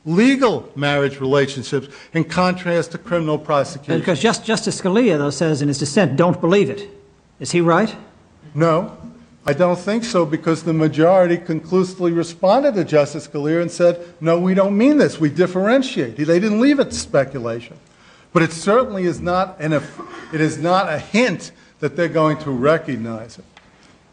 legal marriage relationships in contrast to criminal prosecution. Because Justice Scalia, though, says in his dissent, don't believe it. Is he right? No, I don't think so, because the majority conclusively responded to Justice Scalia and said, no, we don't mean this. We differentiate. They didn't leave it to speculation. But it certainly is not a hint that they're going to recognize it.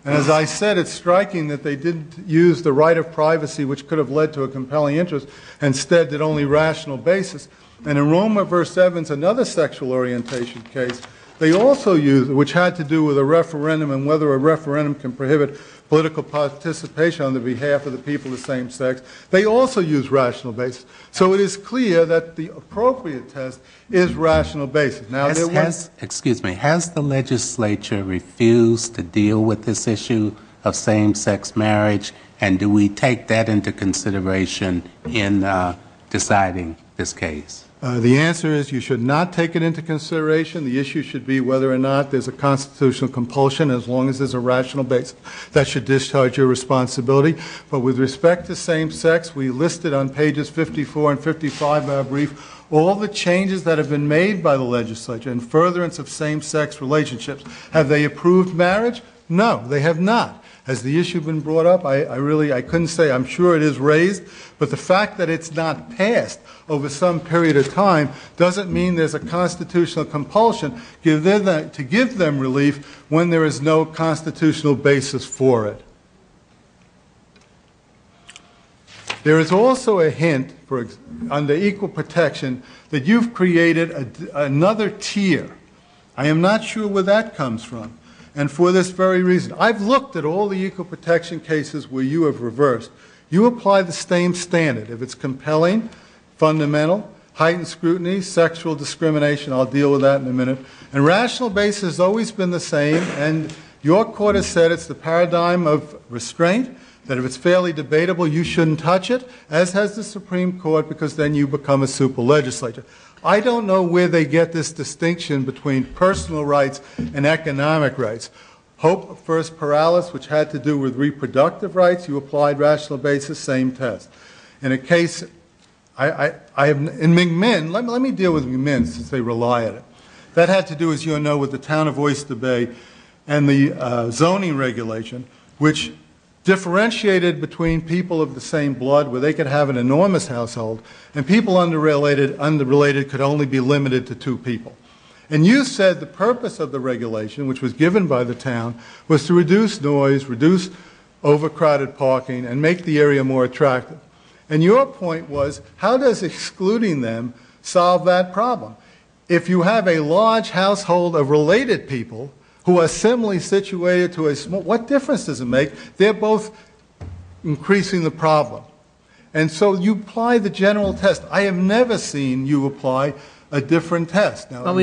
And as I said, it's striking that they didn't use the right of privacy, which could have led to a compelling interest, instead did only rational basis. And in Roma v. Evans, another sexual orientation case, they also used, which had to do with a referendum and whether a referendum can prohibit political participation on the behalf of the people of the same sex, they also use rational basis. So it is clear that the appropriate test is rational basis. Now, has the legislature refused to deal with this issue of same-sex marriage, and do we take that into consideration in deciding this case? The answer is you should not take it into consideration. The issue should be whether or not there's a constitutional compulsion, as long as there's a rational basis. That should discharge your responsibility. But with respect to same-sex, we listed on pages 54 and 55 of our brief all the changes that have been made by the legislature in furtherance of same-sex relationships. Have they approved marriage? No, they have not. Has the issue been brought up? I couldn't say. I'm sure it is raised, but the fact that it's not passed over some period of time doesn't mean there's a constitutional compulsion to give them relief when there is no constitutional basis for it. There is also a hint under equal protection that you've created another tier. I am not sure where that comes from. And for this very reason, I've looked at all the equal protection cases where you have reversed. You apply the same standard. If it's compelling, fundamental, heightened scrutiny, sexual discrimination, I'll deal with that in a minute. And rational basis has always been the same, and your court has said it's the paradigm of restraint, that if it's fairly debatable, you shouldn't touch it, as has the Supreme Court, because then you become a super legislature. I don't know where they get this distinction between personal rights and economic rights. Hope first Perales, which had to do with reproductive rights, you applied rational basis, same test. In a case, in McMinn, let me deal with McMinn since they rely on it. That had to do, as you know, with the town of Oyster Bay and the zoning regulation, which differentiated between people of the same blood, where they could have an enormous household, and people unrelated could only be limited to 2 people. And you said the purpose of the regulation, which was given by the town, was to reduce noise, reduce overcrowded parking, and make the area more attractive. And your point was, how does excluding them solve that problem? If you have a large household of related people who are similarly situated to a small, what difference does it make? They're both increasing the problem. And so you apply the general test. I have never seen you apply a different test. Now, well,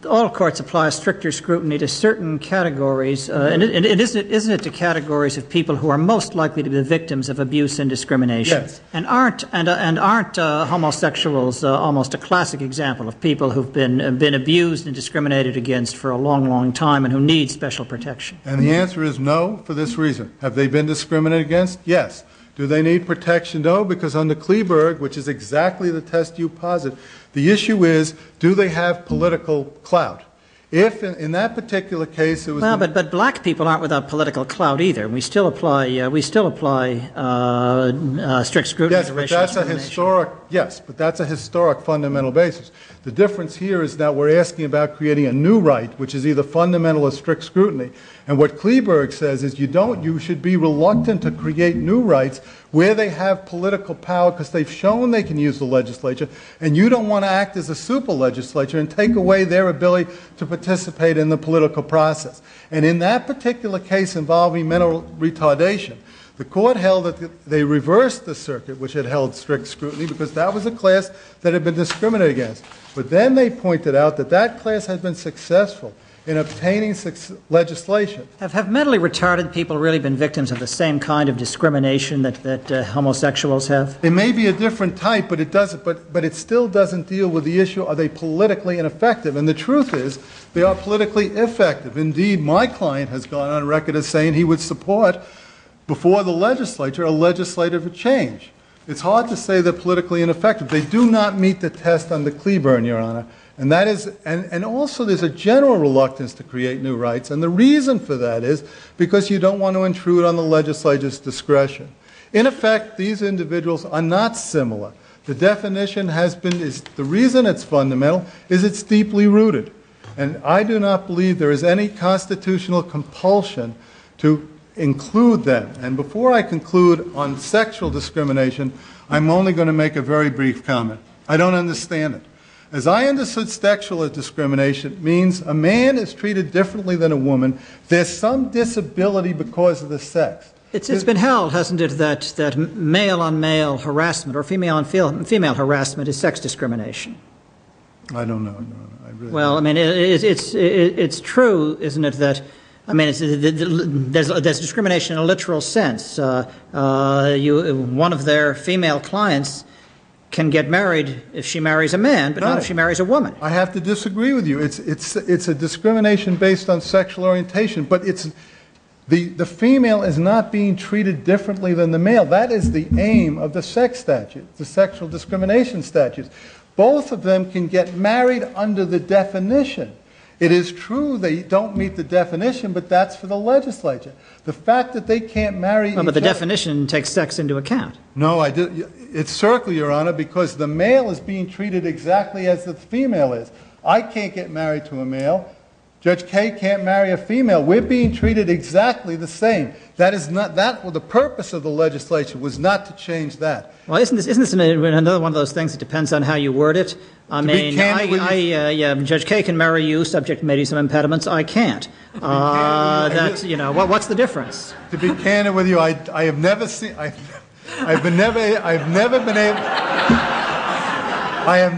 all courts apply stricter scrutiny to certain categories, and isn't it to categories of people who are most likely to be the victims of abuse and discrimination? Yes. And aren't homosexuals almost a classic example of people who've been abused and discriminated against for a long, long time and who need special protection? And the answer is no, for this reason. Have they been discriminated against? Yes. Do they need protection? No, because under Kleberg, which is exactly the test you posit, the issue is, do they have political clout? If in that particular case it was but black people aren't without political clout either. We still apply strict scrutiny to racial discrimination. Yes, but that's a historic fundamental basis. The difference here is that we're asking about creating a new right, which is either fundamental or strict scrutiny. And what Kleberg says is you should be reluctant to create new rights where they have political power because they've shown they can use the legislature, and you don't want to act as a super legislature and take away their ability to participate in the political process. And in that particular case involving mental retardation, the court held that they reversed the circuit, which had held strict scrutiny, because that was a class that had been discriminated against. But then they pointed out that that class had been successful in obtaining legislation. Have mentally retarded people really been victims of the same kind of discrimination that homosexuals have? It may be a different type, but it still doesn't deal with the issue, are they politically ineffective? And the truth is, they are politically effective. Indeed, my client has gone on record as saying he would support, before the legislature, a legislative change. It's hard to say they're politically ineffective. They do not meet the test under Cleburne, Your Honor. And that is, and also there's a general reluctance to create new rights, and the reason for that is because you don't want to intrude on the legislature's discretion. In effect, these individuals are not similar. The definition the reason it's fundamental is it's deeply rooted. And I do not believe there is any constitutional compulsion to include them. And before I conclude on sexual discrimination, I'm only going to make a very brief comment. I don't understand it. As I understood sexual discrimination, it means a man is treated differently than a woman. There's some disability because of the sex. It's been held, hasn't it, that male-on-male harassment or female harassment is sex discrimination? I don't know. I really well, I mean, it's true, isn't it, that, I mean, there's discrimination in a literal sense. One of their female clients can get married if she marries a man, but not if she marries a woman. I have to disagree with you. It's a discrimination based on sexual orientation, but the female is not being treated differently than the male. That is the aim of the sex statute, the sexual discrimination statutes. Both of them can get married under the definition. It is true they don't meet the definition, but that's for the legislature. The fact that they can't marry each other... But the definition takes sex into account. No, it's certainly, Your Honor, because the male is being treated exactly as the female is. I can't get married to a male. Judge Kaye can't marry a female. We're being treated exactly the same. That is not the purpose of the legislature was not to change that. Well, isn't this another one of those things that depends on how you word it? I mean, Judge Kaye can marry you, subject to maybe some impediments. I can't. That's, you know, what's the difference? To be candid with you, I have never seen. I've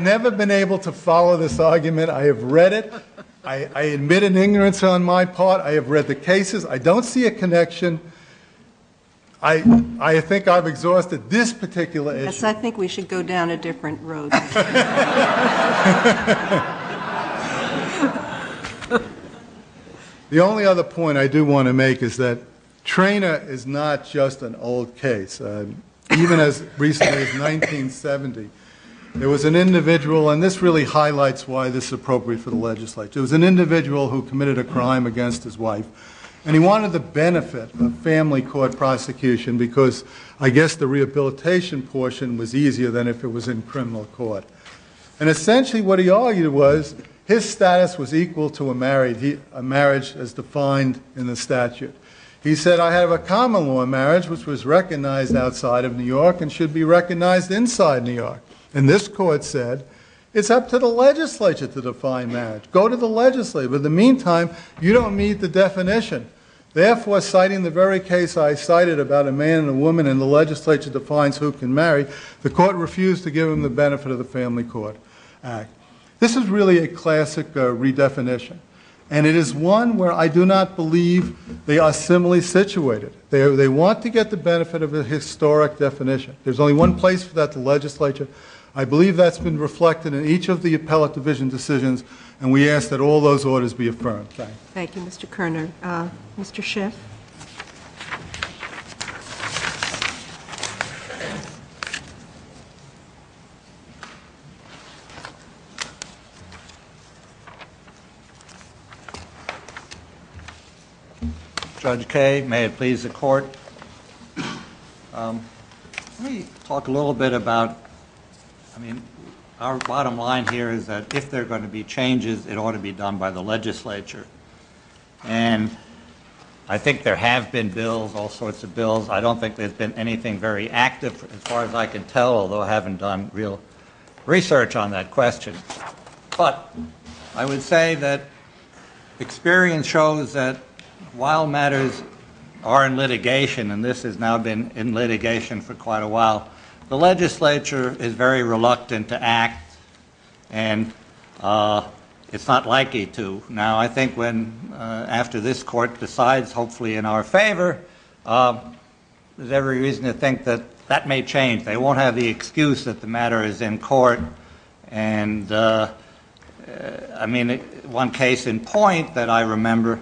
never been able to follow this argument. I have read it. I admit an ignorance on my part. I have read the cases. I don't see a connection. I think I've exhausted this particular issue. Yes, I think we should go down a different road. The only other point I do want to make is that Traynor is not just an old case. Even as recently as 1970, there was an individual, and this really highlights why this is appropriate for the legislature. There was an individual who committed a crime against his wife, and he wanted the benefit of family court prosecution because I guess the rehabilitation portion was easier than if it was in criminal court. And essentially what he argued was his status was equal to a marriage as defined in the statute. He said, I have a common law marriage which was recognized outside of New York and should be recognized inside New York. And this court said, it's up to the legislature to define marriage. Go to the legislature. But in the meantime, you don't meet the definition. Therefore, citing the very case I cited about a man and a woman and the legislature defines who can marry, the court refused to give him the benefit of the Family Court Act. This is really a classic redefinition. And it is one where I do not believe they are similarly situated. They want to get the benefit of a historic definition. There's only one place for that, the legislature. I believe that's been reflected in each of the appellate division decisions, and we ask that all those orders be affirmed. Thank you. Thank you, Mr. Kerner. Mr. Schiff. Judge Kaye, may it please the court. Let me talk a little bit about, our bottom line here is that if there are going to be changes, it ought to be done by the legislature. And I think there have been bills, all sorts of bills. I don't think there's been anything very active as far as I can tell, although I haven't done real research on that question. But I would say that experience shows that while matters are in litigation, and this has now been in litigation for quite a while, the legislature is very reluctant to act, and it's not likely to. Now, I think when, after this court decides, hopefully in our favor, there's every reason to think that that may change. They won't have the excuse that the matter is in court. And, one case in point that I remember,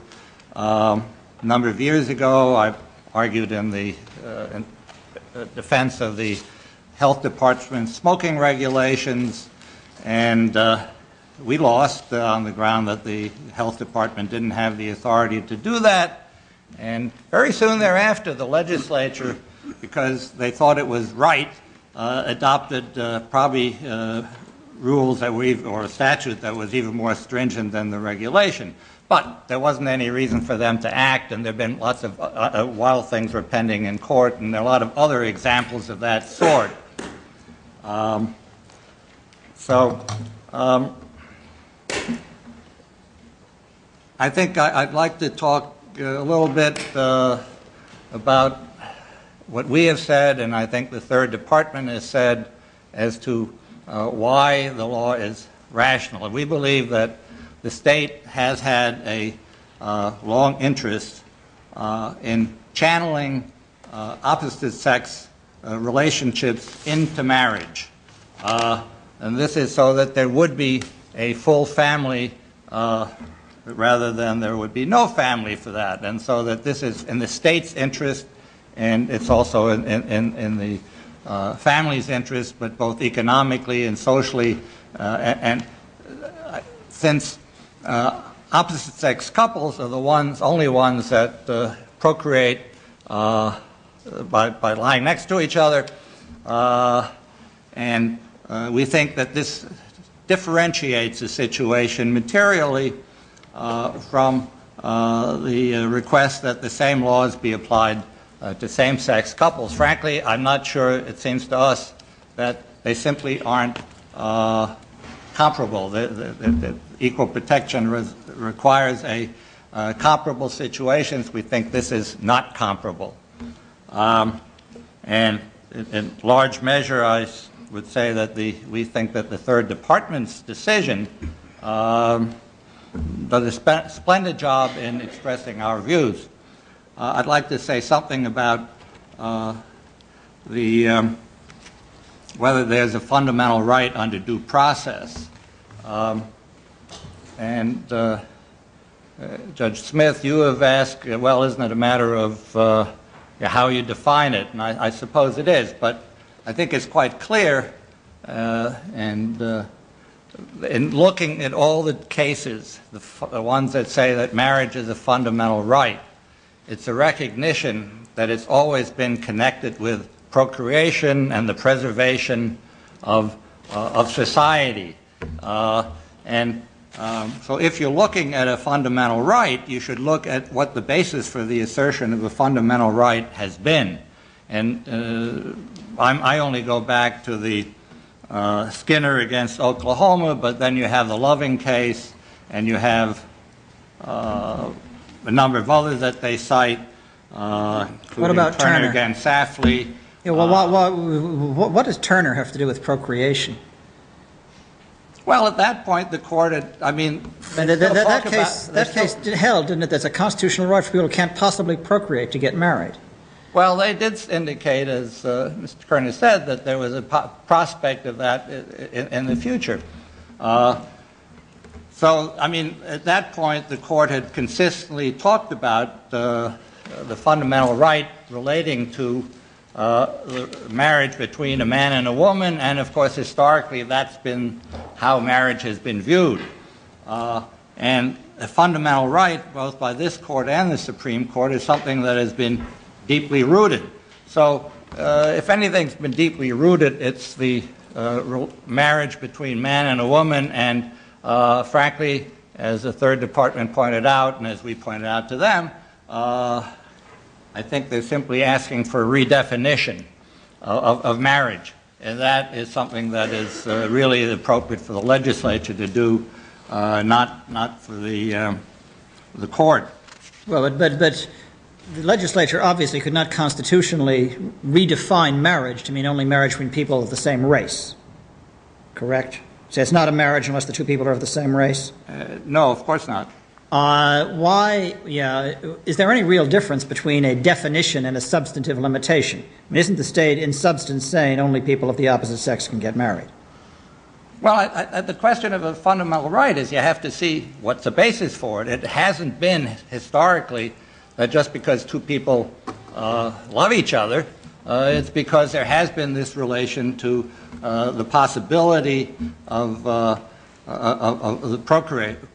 a number of years ago, I argued in the defense of the health department smoking regulations, and we lost on the ground that the health department didn't have the authority to do that. And very soon thereafter, the legislature, because they thought it was right, adopted probably rules that were, or a statute that was even more stringent than the regulation. But there wasn't any reason for them to act, and there have been lots of, while things were pending in court, and there are a lot of other examples of that sort. I think I'd like to talk a little bit about what we have said, and I think the Third Department has said, as to why the law is rational. And we believe that the state has had a long interest in channeling opposite-sex relationships into marriage. And this is so that there would be a full family rather than there would be no family for that. And so that this is in the state's interest, and it's also in the family's interest, but both economically and socially. And since opposite-sex couples are the only ones that procreate by lying next to each other, and we think that this differentiates the situation materially from the request that the same laws be applied to same-sex couples. Frankly, I'm not sure, it seems to us, that they simply aren't comparable. The equal protection requires a comparable situations. We think this is not comparable. And in large measure, I would say that we think that the Third Department's decision does a splendid job in expressing our views. I'd like to say something about whether there's a fundamental right under due process. Judge Smith, you have asked, well, isn't it a matter of how you define it? And I suppose it is, but I think it's quite clear, in looking at all the cases, the ones that say that marriage is a fundamental right, it's a recognition that it's always been connected with procreation and the preservation of society. So if you're looking at a fundamental right, you should look at what the basis for the assertion of a fundamental right has been. And I only go back to the Skinner against Oklahoma, but then you have the Loving case, and you have a number of others that they cite. What about Turner against Safley? Yeah, well, what does Turner have to do with procreation? Well, at that point, the court had, I mean... That case held, didn't it, there's a constitutional right for people who can't possibly procreate to get married. Well, they did indicate, as Mr. Kerner said, that there was a prospect of that in the future. So, I mean, at that point, the court had consistently talked about the fundamental right relating to the marriage between a man and a woman, and of course, historically, that's been how marriage has been viewed. And a fundamental right, both by this court and the Supreme Court, is something that has been deeply rooted. So, if anything's been deeply rooted, it's the marriage between man and a woman, and frankly, as the Third Department pointed out, and as we pointed out to them, I think they're simply asking for a redefinition of marriage. And that is something that is really appropriate for the legislature to do, not for the court. Well, but the legislature obviously could not constitutionally redefine marriage to mean only marriage between people of the same race. Correct? So it's not a marriage unless the two people are of the same race? No, of course not. Is there any real difference between a definition and a substantive limitation? I mean, isn't the state in substance saying only people of the opposite sex can get married? Well, the question of a fundamental right is you have to see what's the basis for it. It hasn't been historically that just because two people love each other, It's because there has been this relation to the possibility of the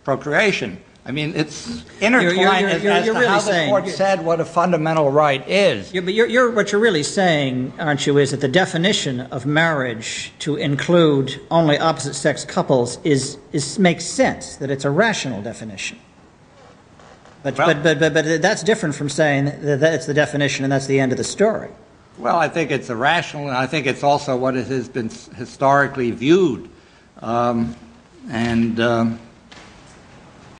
procreation. I mean, it's intertwined as to really how the saying- court said what a fundamental right is. But what you're really saying, aren't you, is that the definition of marriage to include only opposite-sex couples makes sense, that it's a rational definition. But that's different from saying that it's the definition and that's the end of the story. Well, I think it's irrational, and I think it's also what it has been historically viewed.